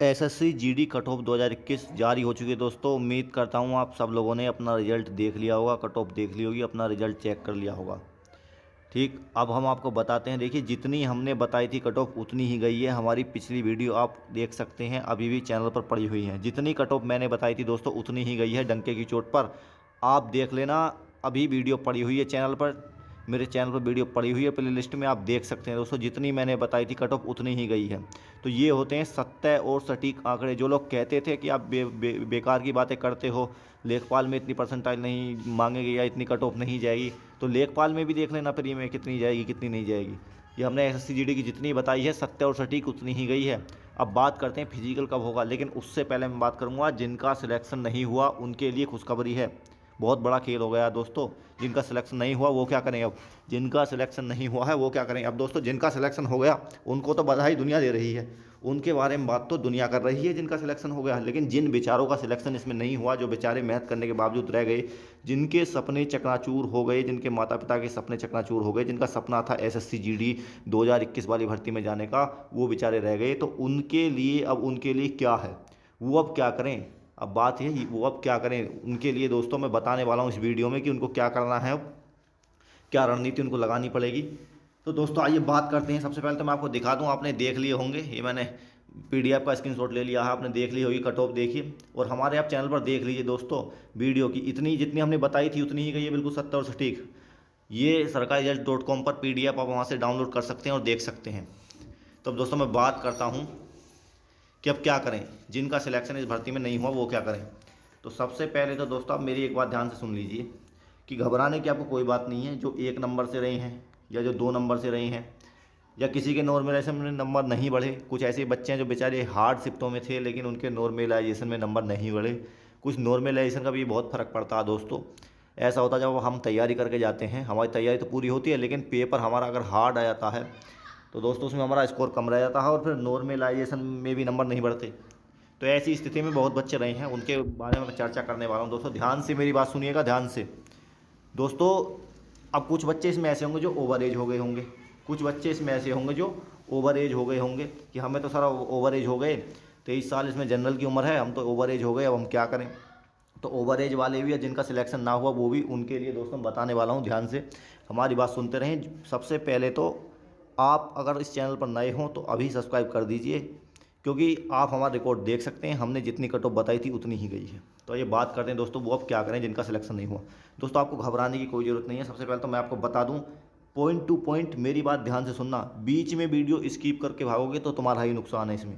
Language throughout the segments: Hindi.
एसएससी जीडी कट ऑफ 2021 जारी हो चुकी है दोस्तों। उम्मीद करता हूँ आप सब लोगों ने अपना रिजल्ट देख लिया होगा, कट ऑफ देख ली होगी, अपना रिजल्ट चेक कर लिया होगा। ठीक, अब हम आपको बताते हैं। देखिए, जितनी हमने बताई थी कट ऑफ उतनी ही गई है। हमारी पिछली वीडियो आप देख सकते हैं, अभी भी चैनल पर पड़ी हुई है। जितनी कट ऑफ मैंने बताई थी दोस्तों उतनी ही गई है, डंके की चोट पर। आप देख लेना, अभी वीडियो पड़ी हुई है चैनल पर, मेरे चैनल पर वीडियो पड़ी हुई है प्ले लिस्ट में, आप देख सकते हैं दोस्तों। जितनी मैंने बताई थी कट ऑफ उतनी ही गई है। तो ये होते हैं सत्य और सटीक आंकड़े। जो लोग कहते थे कि आप बेकार की बातें करते हो, लेखपाल में इतनी परसेंटाइल नहीं मांगेंगे या इतनी कट ऑफ नहीं जाएगी, तो लेखपाल में भी देख लेना प्री में कितनी जाएगी कितनी नहीं जाएगी। ये हमने एसएससी जीडी की जितनी बताई है सत्य और सटीक उतनी ही गई है। अब बात करते हैं फिजिकल कब होगा, लेकिन उससे पहले मैं बात करूंगा जिनका सिलेक्शन नहीं हुआ उनके लिए खुशखबरी है। बहुत बड़ा खेल हो गया दोस्तों। जिनका सिलेक्शन नहीं हुआ वो क्या करें अब, जिनका सिलेक्शन नहीं हुआ है वो क्या करें अब दोस्तों। जिनका सिलेक्शन हो गया उनको तो बधाई दुनिया दे रही है, उनके बारे में बात तो दुनिया कर रही है जिनका सिलेक्शन हो गया। लेकिन जिन बेचारों का सिलेक्शन इसमें नहीं हुआ, जो बेचारे मेहनत करने के बावजूद रह गए, जिनके सपने चकनाचूर हो गए, जिनके माता पिता के सपने चकनाचूर हो गए, जिनका सपना था एसएससी जीडी 2021 वाली भर्ती में जाने का, वो बेचारे रह गए। तो उनके लिए अब उनके लिए क्या है, वो अब क्या करें। अब बात है वो अब क्या करें उनके लिए दोस्तों, मैं बताने वाला हूँ इस वीडियो में कि उनको क्या करना है, अब क्या रणनीति उनको लगानी पड़ेगी। तो दोस्तों आइए बात करते हैं। सबसे पहले तो मैं आपको दिखा दूं, आपने देख लिए होंगे, ये मैंने पीडीएफ का स्क्रीनशॉट ले लिया है, आपने देख ली होगी कट ऑफ। देखिए, और हमारे आप चैनल पर देख लीजिए दोस्तों, वीडियो की इतनी जितनी हमने बताई थी उतनी ही गई है, बिल्कुल सत्य और सटीक। ये सरकारी रिजल्ट .com पर पीडीएफ आप वहाँ से डाउनलोड कर सकते हैं और देख सकते हैं। तो अब दोस्तों मैं बात करता हूँ कि अब क्या करें, जिनका सिलेक्शन इस भर्ती में नहीं हुआ वो क्या करें। तो सबसे पहले तो दोस्तों आप मेरी एक बात ध्यान से सुन लीजिए कि घबराने की आपको कोई बात नहीं है। जो 1 नंबर से रहे हैं या जो 2 नंबर से रहे हैं, या किसी के नॉर्मलाइजेशन में नंबर नहीं बढ़े, कुछ ऐसे बच्चे हैं जो बेचारे हार्ड शिफ्टों में थे लेकिन उनके नॉर्मलाइजेशन में नंबर नहीं बढ़े। कुछ नॉर्मलाइजेशन का भी बहुत फ़र्क पड़ता है दोस्तों। ऐसा होता है जब हम तैयारी करके जाते हैं, हमारी तैयारी तो पूरी होती है लेकिन पेपर हमारा अगर हार्ड आ जाता है तो दोस्तों उसमें हमारा स्कोर कम रह जाता है और फिर नॉर्मलाइजेशन में भी नंबर नहीं बढ़ते। तो ऐसी स्थिति में बहुत बच्चे रहे हैं, उनके बारे में मैं चर्चा करने वाला हूँ दोस्तों। ध्यान से मेरी बात सुनिएगा, ध्यान से दोस्तों। अब कुछ बच्चे इसमें ऐसे होंगे जो ओवर एज हो गए होंगे, कुछ बच्चे इसमें ऐसे होंगे जो ओवर एज हो गए होंगे कि हमें तो सारा ओवर एज हो गए, 23 साल इसमें जनरल की उम्र है, हम तो ओवर एज हो गए, अब हम क्या करें। तो ओवर एज वाले भी, या जिनका सिलेक्शन ना हुआ वो भी, उनके लिए दोस्तों बताने वाला हूँ, ध्यान से हमारी बात सुनते रहें। सबसे पहले तो आप अगर इस चैनल पर नए हों तो अभी सब्सक्राइब कर दीजिए, क्योंकि आप हमारा रिकॉर्ड देख सकते हैं, हमने जितनी कट ऑफ बताई थी उतनी ही गई है। तो ये बात करते हैं दोस्तों, वो अब क्या करें जिनका सिलेक्शन नहीं हुआ। दोस्तों आपको घबराने की कोई ज़रूरत नहीं है। सबसे पहले तो मैं आपको बता दूं, पॉइंट टू पॉइंट मेरी बात ध्यान से सुनना। बीच में वीडियो स्किप करके भागोगे तो तुम्हारा ही नुकसान है इसमें।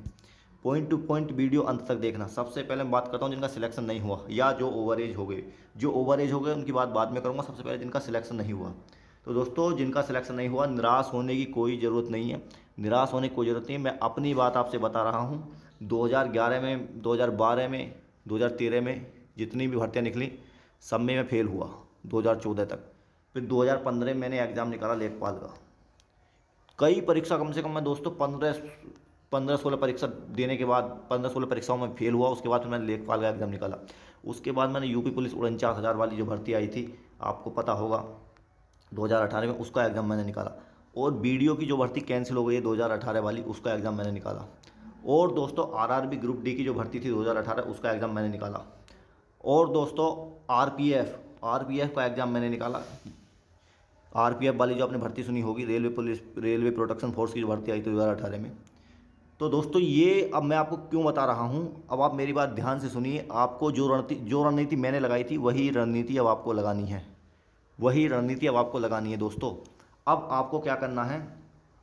पॉइंट टू पॉइंट वीडियो अंत तक देखना। सबसे पहले मैं बात करता हूँ जिनका सिलेक्शन नहीं हुआ या जो ओवर एज हो गए। जो ओवर एज हो गए उनकी बात बाद में करूँगा, सबसे पहले जिनका सिलेक्शन नहीं हुआ। तो दोस्तों जिनका सिलेक्शन नहीं हुआ, निराश होने की कोई ज़रूरत नहीं है, निराश होने की कोई ज़रूरत नहीं है। मैं अपनी बात आपसे बता रहा हूँ। 2011 में, 2012 में, 2013 में जितनी भी भर्तियाँ निकली सब में मैं फेल हुआ 2014 तक। फिर 2015 में मैंने एग्ज़ाम निकाला लेखपाल का। कई परीक्षा, कम से कम मैं दोस्तों 15-16 परीक्षा देने के बाद 15-16 परीक्षाओं में फेल हुआ। उसके बाद फिर मैंने लेखपाल का एग्ज़ाम निकाला। उसके बाद मैंने यूपी पुलिस 49,000 वाली जो भर्ती आई थी, आपको पता होगा, 2018 में, उसका एग्ज़ाम मैंने निकाला। और बीडीओ की जो भर्ती कैंसिल हो गई है 2018 वाली, उसका एग्ज़ाम मैंने निकाला। और दोस्तों आरआरबी ग्रुप डी की जो भर्ती थी 2018, उसका एग्ज़ाम मैंने निकाला। और दोस्तों आरपीएफ का एग्ज़ाम मैंने निकाला। आरपीएफ वाली जो आपने भर्ती सुनी होगी, railway police, railway protection force की जो भर्ती आई थी 2018 में। तो दोस्तों ये अब मैं आपको क्यों बता रहा हूँ, अब आप मेरी बात ध्यान से सुनिए। आपको जो रणनीति मैंने लगाई थी वही रणनीति अब आपको लगानी है, वही रणनीति अब आपको लगानी है दोस्तों। अब आपको क्या करना है,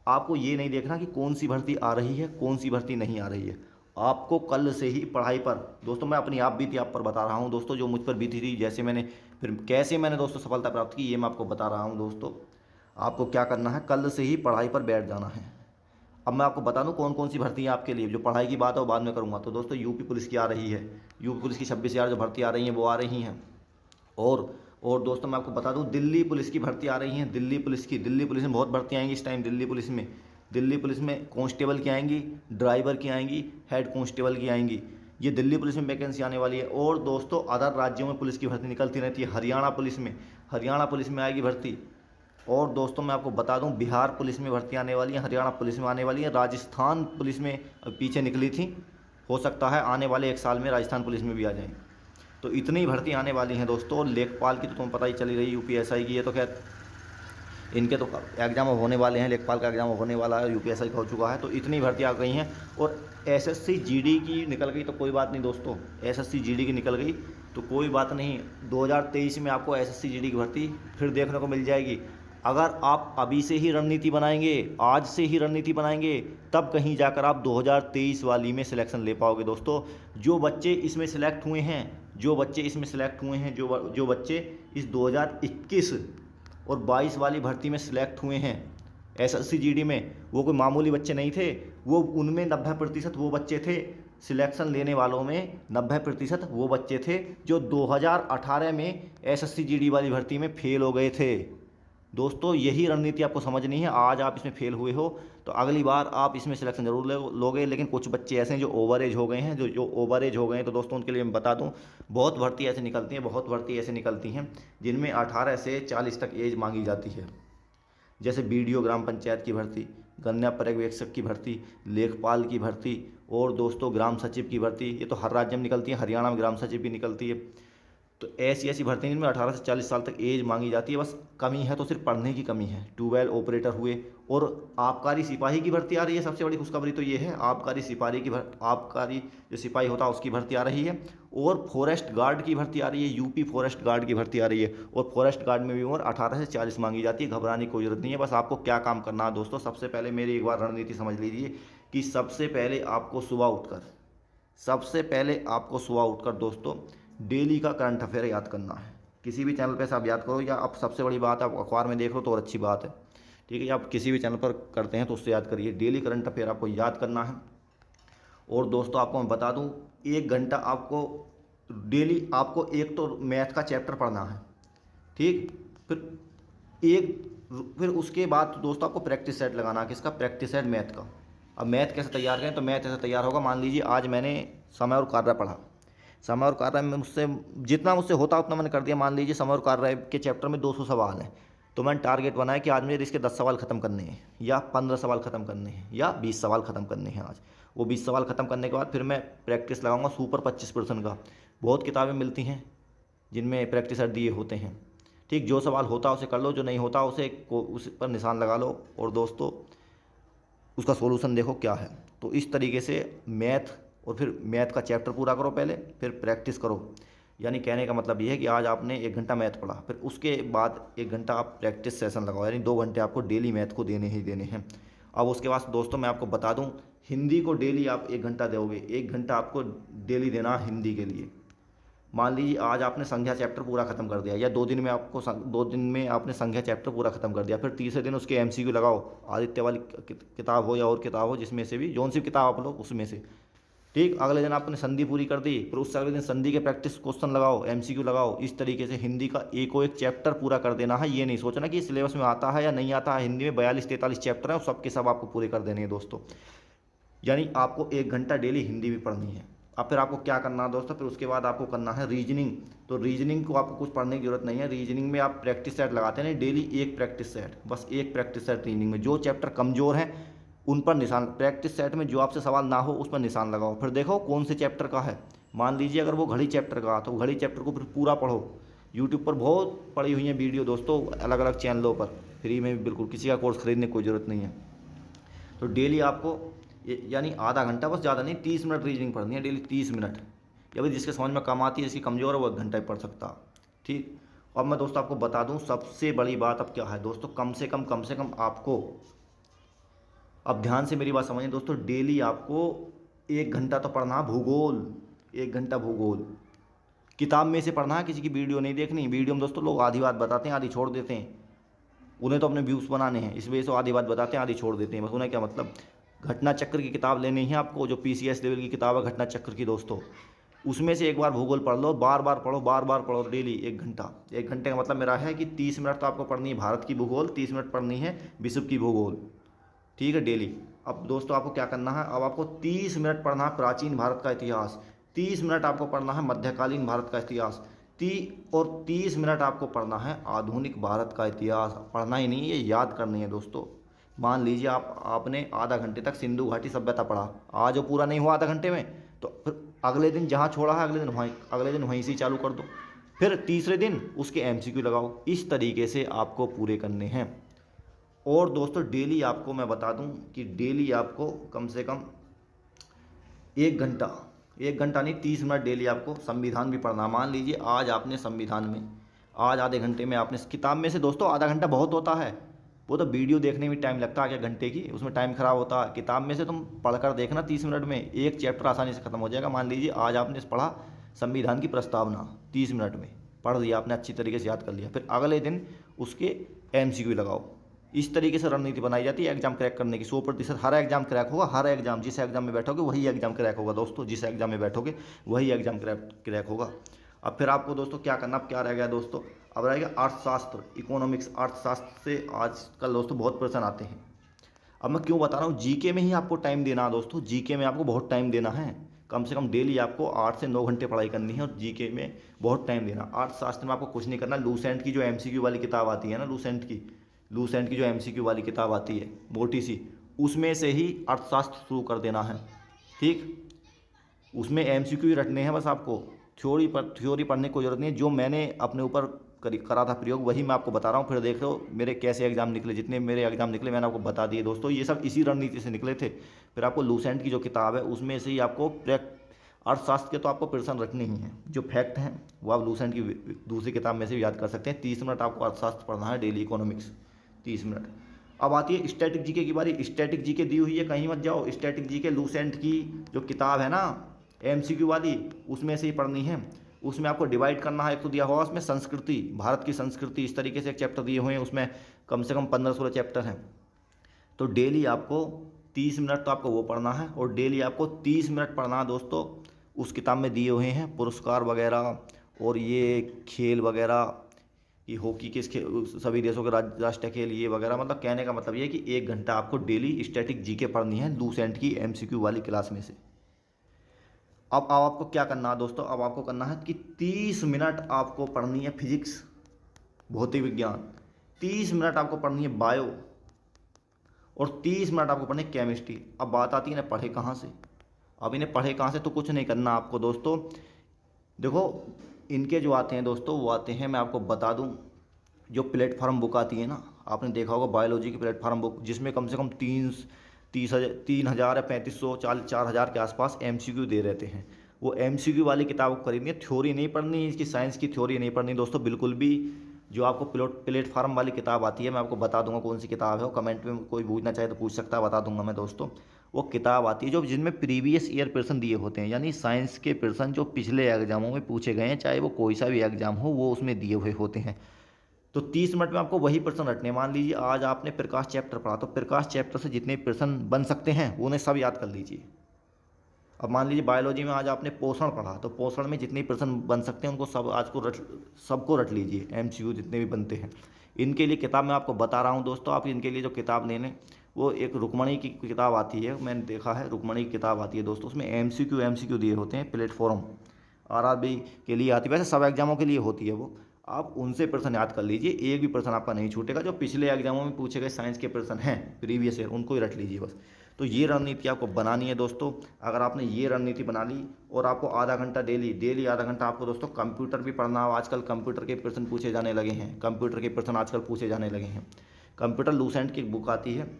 आपको ये नहीं देखना कि कौन सी भर्ती आ रही है कौन सी भर्ती नहीं आ रही है। आपको कल से ही पढ़ाई पर, दोस्तों मैं अपनी आप बीती आप पर बता रहा हूँ दोस्तों, जो मुझ पर बीती थी, जैसे मैंने, फिर कैसे मैंने दोस्तों सफलता प्राप्त की, ये मैं आपको बता रहा हूँ दोस्तों। आपको क्या करना है, कल से ही पढ़ाई पर बैठ जाना है। अब मैं आपको बता दूं कौन कौन सी भर्ती है आपके लिए। जो पढ़ाई की बात है वो बाद में करूँगा। तो दोस्तों यूपी पुलिस की आ रही है, यूपी पुलिस की 26,000 जो भर्ती आ रही हैं वो आ रही हैं। और दोस्तों मैं आपको बता दूं दिल्ली पुलिस की भर्ती आ रही हैं। दिल्ली पुलिस में बहुत भर्ती आएंगी इस टाइम। दिल्ली पुलिस में कांस्टेबल की आएंगी, ड्राइवर की आएंगी, हेड कांस्टेबल की आएंगी। ये दिल्ली पुलिस में वैकेंसी आने वाली है। और दोस्तों अदर राज्यों में पुलिस की भर्ती निकलती रहती है। हरियाणा पुलिस में आएगी भर्ती। और दोस्तों मैं आपको बता दूं बिहार पुलिस में भर्ती आने वाली है, हरियाणा पुलिस में आने वाली है, राजस्थान पुलिस में पीछे निकली थी, हो सकता है आने वाले 1 साल में राजस्थान पुलिस में भी आ जाएँ। तो इतनी भर्ती आने वाली हैं दोस्तों। लेखपाल की तो तुम्हें पता ही चली रही, यूपीएसआई की, ये तो खैर इनके तो एग्ज़ाम होने वाले हैं, लेखपाल का एग्ज़ाम होने वाला है, यूपीएसआई का हो चुका है। तो इतनी भर्ती आ गई हैं। और एसएससी जीडी की निकल गई तो कोई बात नहीं दोस्तों, एसएससी जीडी की निकल गई तो कोई बात नहीं, 2023 में आपको एसएससी जीडी की भर्ती फिर देखने को मिल जाएगी। अगर आप अभी से ही रणनीति बनाएंगे, आज से ही रणनीति बनाएंगे, तब कहीं जाकर आप 2023 वाली में सिलेक्शन ले पाओगे दोस्तों। जो बच्चे इसमें सिलेक्ट हुए हैं, जो बच्चे इसमें सिलेक्ट हुए हैं, जो बच्चे इस 2021 और 22 वाली भर्ती में सिलेक्ट हुए हैं एसएससी जीडी में, वो कोई मामूली बच्चे नहीं थे। वो उनमें 90% वो बच्चे थे, सिलेक्शन लेने वालों में 90% वो बच्चे थे जो 2018 में एसएससी जीडी वाली भर्ती में फेल हो गए थे। दोस्तों यही रणनीति आपको समझनी है। आज आप इसमें फेल हुए हो तो अगली बार आप इसमें सिलेक्शन जरूर लोगे। लेकिन कुछ बच्चे ऐसे हैं जो ओवर एज हो गए हैं, जो ओवर एज हो गए हैं, तो दोस्तों उनके लिए मैं बता दूं, बहुत भर्ती ऐसे निकलती हैं, बहुत भर्ती ऐसे निकलती हैं जिनमें 18 से 40 तक एज मांगी जाती है। जैसे बीडीओ ग्राम पंचायत की भर्ती, गन्ना पर्यवेक्षक की भर्ती, लेखपाल की भर्ती और दोस्तों ग्राम सचिव की भर्ती, ये तो हर राज्य में निकलती है। हरियाणा में ग्राम सचिव की निकलती है। तो ऐसी ऐसी भर्ती जिनमें 18 से 40 साल तक एज मांगी जाती है। बस कमी है तो सिर्फ पढ़ने की कमी है। ट्यूबवेल ऑपरेटर हुए, और आबकारी सिपाही की भर्ती आ रही है। सबसे बड़ी खुशखबरी तो ये है, आबकारी सिपाही की आबकारी जो सिपाही होता है उसकी भर्ती आ रही है। और फॉरेस्ट गार्ड की भर्ती आ रही है, यूपी फॉरेस्ट गार्ड की भर्ती आ रही है। और फॉरेस्ट गार्ड में भी उम्र 18 से 40 मांगी जाती है। घबराने की कोई जरूरत नहीं है। बस आपको क्या काम करना है दोस्तों, सबसे पहले मेरी एक बार रणनीति समझ लीजिए कि सबसे पहले आपको सुबह उठकर दोस्तों डेली का करंट अफेयर याद करना है। किसी भी चैनल पे से आप याद करो, या आप सबसे बड़ी बात आप अखबार में देख लो तो और अच्छी बात है, ठीक है। या आप किसी भी चैनल पर करते हैं तो उससे याद करिए। डेली करंट अफेयर आपको याद करना है। और दोस्तों आपको मैं बता दूं, 1 घंटा आपको डेली, आपको एक तो मैथ का चैप्टर पढ़ना है, ठीक। फिर उसके बाद दोस्तों आपको प्रैक्टिस सेट लगाना है। किसका? प्रैक्टिस सेट मैथ का। अब मैथ कैसे तैयार करें? तो मैथ ऐसे तैयार होगा, मान लीजिए आज मैंने समय और कार्य पढ़ा, समय और कार्य में जितना मुझसे होता उतना मैंने कर दिया। मान लीजिए समय और कार्य के चैप्टर में 200 सवाल हैं, तो मैंने टारगेट बनाया कि आज मुझे इसके 10 सवाल खत्म करने हैं, या 15 सवाल खत्म करने हैं, या 20 सवाल खत्म करने हैं आज। वो 20 सवाल खत्म करने के बाद फिर मैं प्रैक्टिस लगाऊंगा सुपर 25% का। बहुत किताबें मिलती हैं जिनमें प्रैक्टिस सेट दिए होते हैं, ठीक। जो सवाल होता है उसे कर लो, जो नहीं होता उस पर निशान लगा लो, और दोस्तों उसका सोल्यूशन देखो क्या है। तो इस तरीके से मैथ, और फिर मैथ का चैप्टर पूरा करो पहले, फिर प्रैक्टिस करो। यानी कहने का मतलब ये है कि आज आपने 1 घंटा मैथ पढ़ा, फिर उसके बाद 1 घंटा आप प्रैक्टिस सेशन लगाओ, यानी 2 घंटे आपको डेली मैथ को देने ही देने हैं। अब उसके बाद दोस्तों मैं आपको बता दूं, हिंदी को डेली आप 1 घंटा दोगे। 1 घंटा आपको डेली देना हिंदी के लिए। मान लीजिए आज आपने संख्या चैप्टर पूरा खत्म कर दिया, या 2 दिन में आपने संख्या चैप्टर पूरा खत्म कर दिया, फिर तीसरे दिन उसके एमसीक्यू लगाओ। आदित्य वाली किताब हो या और किताब हो, जिसमें से भी जौन सी किताब आप लो उसमें से, ठीक। अगले दिन आपने संधि पूरी कर दी, फिर उससे अगले दिन संधि के प्रैक्टिस क्वेश्चन लगाओ, एमसीक्यू लगाओ। इस तरीके से हिंदी का एक चैप्टर पूरा कर देना है। ये नहीं सोचना कि सिलेबस में आता है या नहीं आता है। हिंदी में 42-43 चैप्टर हैं, सब के सब आपको पूरे कर देने हैं दोस्तों। यानी आपको 1 घंटा डेली हिंदी भी पढ़नी है। अब फिर आपको क्या करना है दोस्तों, फिर उसके बाद आपको करना है रीजनिंग। तो रीजनिंग को आपको कुछ पढ़ने की जरूरत नहीं है। रीजनिंग में आप प्रैक्टिस सेट लगाते हैं, डेली एक प्रैक्टिस सेट, बस एक प्रैक्टिस सेट रीजनिंग में। जो चैप्टर कमज़ोर हैं उन पर निशान, प्रैक्टिस सेट में जो आपसे सवाल ना हो उस पर निशान लगाओ। फिर देखो कौन से चैप्टर का है। मान लीजिए अगर वो घड़ी चैप्टर का, तो घड़ी चैप्टर को फिर पूरा पढ़ो। यूट्यूब पर बहुत पड़ी हुई हैं वीडियो दोस्तों, अलग अलग चैनलों पर, फ्री में, बिल्कुल किसी का कोर्स खरीदने की कोई ज़रूरत नहीं है। तो डेली आपको यानी आधा घंटा, बस ज़्यादा नहीं, 30 मिनट रीजनिंग पढ़नी है डेली, 30 मिनट। या भाई जिसके समझ में कम आती है, जिसकी कमज़ोर है, वो 1 घंटा ही पढ़ सकता, ठीक। अब मैं दोस्तों आपको बता दूं सबसे बड़ी बात अब क्या है दोस्तों, कम से कम आपको, अब ध्यान से मेरी बात समझिए दोस्तों, डेली आपको 1 घंटा तो पढ़ना है भूगोल। 1 घंटा भूगोल किताब में से पढ़ना है, किसी की वीडियो नहीं देखनी। वीडियो में दोस्तों लोग आधी बात बताते हैं, आधी छोड़ देते हैं। उन्हें तो अपने व्यूज़ बनाने हैं, इस वजह से आधी बात बताते हैं, आधी छोड़ देते हैं। बस उन्हें क्या मतलब, घटना चक्र की किताब लेनी है आपको, जो पीसीएस लेवल की किताब है घटना चक्र की दोस्तों, उसमें से एक बार भूगोल पढ़ लो, बार बार पढ़ो डेली 1 घंटा। 1 घंटे का मतलब मेरा है कि 30 मिनट तो आपको पढ़नी है भारत की भूगोल, 30 मिनट पढ़नी है विश्व की भूगोल, ठीक है, डेली। अब दोस्तों आपको क्या करना है, अब आपको 30 मिनट पढ़ना है प्राचीन भारत का इतिहास, 30 मिनट आपको पढ़ना है मध्यकालीन भारत का इतिहास, 30 मिनट आपको पढ़ना है आधुनिक भारत का इतिहास। पढ़ना ही नहीं है, ये याद करनी है दोस्तों। मान लीजिए आपने आधा घंटे तक सिंधु घाटी सभ्यता पढ़ा, आज वो पूरा नहीं हुआ आधा घंटे में, तो फिर अगले दिन जहाँ छोड़ा है अगले दिन वहीं से चालू कर दो। फिर तीसरे दिन उसके MCQ लगाओ। इस तरीके से आपको पूरे करने हैं। और दोस्तों डेली आपको मैं बता दूं कि डेली आपको कम से कम 1 घंटा नहीं 30 मिनट डेली आपको संविधान भी पढ़ना। मान लीजिए आज आपने संविधान में, आज आधे घंटे में आपने किताब में से दोस्तों आधा घंटा बहुत होता है, वो तो वीडियो देखने में टाइम लगता है क्या घंटे की, उसमें टाइम खराब होता है। किताब में से तुम पढ़कर देखना 30 मिनट में एक चैप्टर आसानी से खत्म हो जाएगा। मान लीजिए आज आपने पढ़ा संविधान की प्रस्तावना, 30 मिनट में पढ़ लिया आपने, अच्छी तरीके से याद कर लिया। फिर अगले दिन उसके MCQ लगाओ। इस तरीके से रणनीति बनाई जाती है एग्जाम क्रैक करने की। 100% हर एग्जाम क्रैक होगा। हर एग्जाम, जिस एग्जाम में बैठोगे वही एग्जाम क्रैक होगा दोस्तों। जिस एग्जाम में बैठोगे वही एग्जाम क्रैक होगा। अब फिर आपको दोस्तों क्या करना, अब क्या रह गया दोस्तों, अब रह गया अर्थशास्त्र, इकोनॉमिक्स। अर्थशास्त्र से आजकल दोस्तों बहुत प्रश्न आते हैं। अब मैं क्यों बता रहा हूँ, जीके में ही आपको टाइम देना है दोस्तों। जीके में आपको बहुत टाइम देना है। कम से कम डेली आपको 8 से 9 घंटे पढ़ाई करनी है और जीके में बहुत टाइम देना। अर्थशास्त्र में आपको कुछ नहीं करना। लूसेंट की जो MCQ वाली किताब आती है ना, लूसेंट की जो MCQ वाली किताब आती है मोटी सी, उसमें से ही अर्थशास्त्र शुरू कर देना है। ठीक, उसमें MCQ ही रटने हैं बस आपको। थ्योरी पढ़ने की कोई ज़रूरत नहीं है। जो मैंने अपने ऊपर करा था प्रयोग वही मैं आपको बता रहा हूँ। फिर देख लो मेरे कैसे एग्जाम निकले, जितने मेरे एग्जाम निकले मैंने आपको बता दिए दोस्तों। ये सब इसी रणनीति से निकले थे। फिर आपको लूसेंट की जो किताब है उसमें से ही आपको अर्थशास्त्र के तो आपको प्रश्न रखने ही हैं। जो फैक्ट हैं वो आप लूसेंट की दूसरी किताब में से भी याद कर सकते हैं। 30 मिनट आपको अर्थशास्त्र पढ़ना है डेली, इकोनॉमिक्स 30 मिनट। अब आती है स्टैटिक जीके की बारी। स्टैटिक जीके दी हुई है, कहीं मत जाओ। स्टैटिक जीके लूसेंट की जो किताब है ना MCQ वाली, उसमें से ही पढ़नी है। उसमें आपको डिवाइड करना है। एक तो दिया हुआ उसमें संस्कृति, भारत की संस्कृति, इस तरीके से एक चैप्टर दिए हुए हैं। उसमें कम से कम 15-16 चैप्टर हैं। तो डेली आपको 30 मिनट तो आपको वो पढ़ना है और डेली आपको 30 मिनट पढ़ना है दोस्तों। उस किताब में दिए हुए हैं पुरस्कार वगैरह और ये खेल वगैरह, ये हॉकी के सभी देशों के राष्ट्रीय खेल ये वगैरह। मतलब कहने का मतलब ये है कि 1 घंटा आपको डेली स्टैटिक जीके पढ़नी है लूसेंट की MCQ वाली क्लास में से। अब आपको क्या करना है दोस्तों, अब आपको करना है कि 30 मिनट आपको पढ़नी है फिजिक्स, भौतिक विज्ञान। 30 मिनट आपको पढ़नी है बायो और 30 मिनट आपको पढ़नी है केमिस्ट्री। अब बात आती है ना पढ़े कहाँ से। अब इन्हें पढ़े कहाँ से, तो कुछ नहीं करना आपको दोस्तों। देखो इनके जो आते हैं दोस्तों वो आते हैं, मैं आपको बता दूं, जो प्लेटफार्म बुक आती है ना, आपने देखा होगा बायोलॉजी की प्लेटफार्म बुक, जिसमें कम से कम 3,000 या 3,500 4,000 के आसपास MCQ दे रहते हैं। वो MCQ वाली किताब को खरीदनी है। थ्योरी नहीं पढ़नी, इसकी साइंस की थ्योरी नहीं पढ़नी दोस्तों बिल्कुल भी। जो आपको प्लेटफार्म वाली किताब आती है, मैं आपको बता दूंगा कौन सी किताब है। वो कमेंट में कोई पूछना चाहे तो पूछ सकता है, बता दूंगा मैं दोस्तों। वो किताब आती है जो जिनमें प्रीवियस ईयर प्रश्न दिए होते हैं, यानी साइंस के प्रश्न जो पिछले एग्जामों में पूछे गए हैं, चाहे वो कोई सा भी एग्जाम हो, वो उसमें दिए हुए होते हैं। तो 30 मिनट में आपको वही प्रश्न रटने। मान लीजिए आज आपने प्रकाश चैप्टर पढ़ा, तो प्रकाश चैप्टर से जितने प्रश्न बन सकते हैं उन्हें सब याद कर लीजिए। अब मान लीजिए बायोलॉजी में आज आपने पोषण पढ़ा, तो पोषण में जितने प्रश्न बन सकते हैं उनको सब आज को सबको रट लीजिए। MCQ जितने भी बनते हैं। इनके लिए किताब मैं आपको बता रहा हूँ दोस्तों। आप इनके लिए जो किताब ले लें, वो एक रुक्मणी की किताब आती है, मैंने देखा है रुक्मणी की किताब आती है दोस्तों। उसमें MCQ दिए होते हैं। प्लेटफॉर्म RRB के लिए आती है, वैसे सब एग्जामों के लिए होती है वो। आप उनसे प्रश्न याद कर लीजिए, एक भी प्रश्न आपका नहीं छूटेगा। जो पिछले एग्जामों में पूछे गए साइंस के प्रश्न हैं प्रीवियस ईयर, उनको ही रट लीजिए बस। तो ये रणनीति आपको बनानी है दोस्तों। अगर आपने ये रणनीति बना ली और आपको आधा घंटा डेली आधा घंटा आपको दोस्तों कंप्यूटर भी पढ़ना हो। आजकल कंप्यूटर के प्रश्न पूछे जाने लगे हैं, कंप्यूटर के प्रश्न आजकल पूछे जाने लगे हैं। कंप्यूटर लूसेंट की बुक आती है,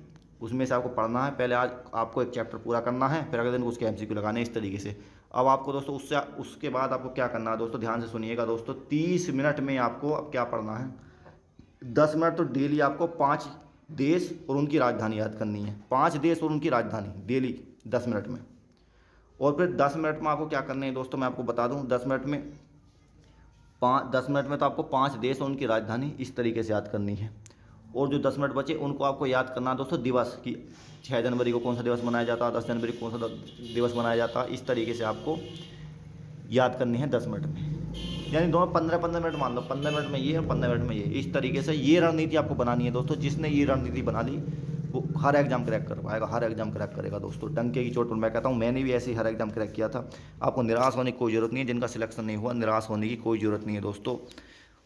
उसमें से आपको पढ़ना है। पहले आज आपको एक चैप्टर पूरा करना है, फिर अगले दिन उसके MCQ लगाने इस तरीके से। अब आपको दोस्तों उसके बाद आपको क्या करना है दोस्तों, ध्यान से सुनिएगा दोस्तों। 30 मिनट में आपको अब क्या पढ़ना है, 10 मिनट तो डेली आपको 5 देश और उनकी राजधानी याद करनी है। 5 देश और उनकी राजधानी डेली 10 मिनट में। और फिर 10 मिनट में आपको क्या करने हैं दोस्तों, मैं आपको बता दूं। 10 मिनट में तो आपको 5 देश और उनकी राजधानी इस तरीके से याद करनी है। और जो 10 मिनट बचे उनको आपको याद करना है दोस्तों दिवस की, 6 जनवरी को कौन सा दिवस मनाया जाता है, 10 जनवरी को कौन सा दिवस मनाया जाता है। इस तरीके से आपको याद करनी है 10 मिनट में। यानी दोनों 15-15 मिनट मान लो, 15 मिनट में ये और 15 मिनट में ये। इस तरीके से ये रणनीति आपको बनानी है दोस्तों। जिसने ये रणनीति बना ली वो हर एग्जाम क्रैक कर पाएगा, हर एग्जाम क्रैक करेगा दोस्तों। डंके की चोट पर मैं कहता हूँ, मैंने भी ऐसे ही हर एग्जाम क्रैक किया था। आपको निराश होने की कोई ज़रूरत नहीं है। जिनका सिलेक्शन नहीं हुआ, निराश होने की कोई ज़रूरत नहीं है दोस्तों।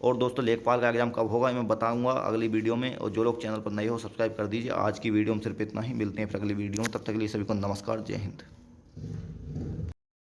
और दोस्तों लेखपाल का एग्जाम कब होगा मैं बताऊंगा अगली वीडियो में। और जो लोग चैनल पर नए हो सब्सक्राइब कर दीजिए। आज की वीडियो में सिर्फ इतना ही, मिलते हैं फिर अगली वीडियो में। तब तक के लिए सभी को नमस्कार, जय हिंद।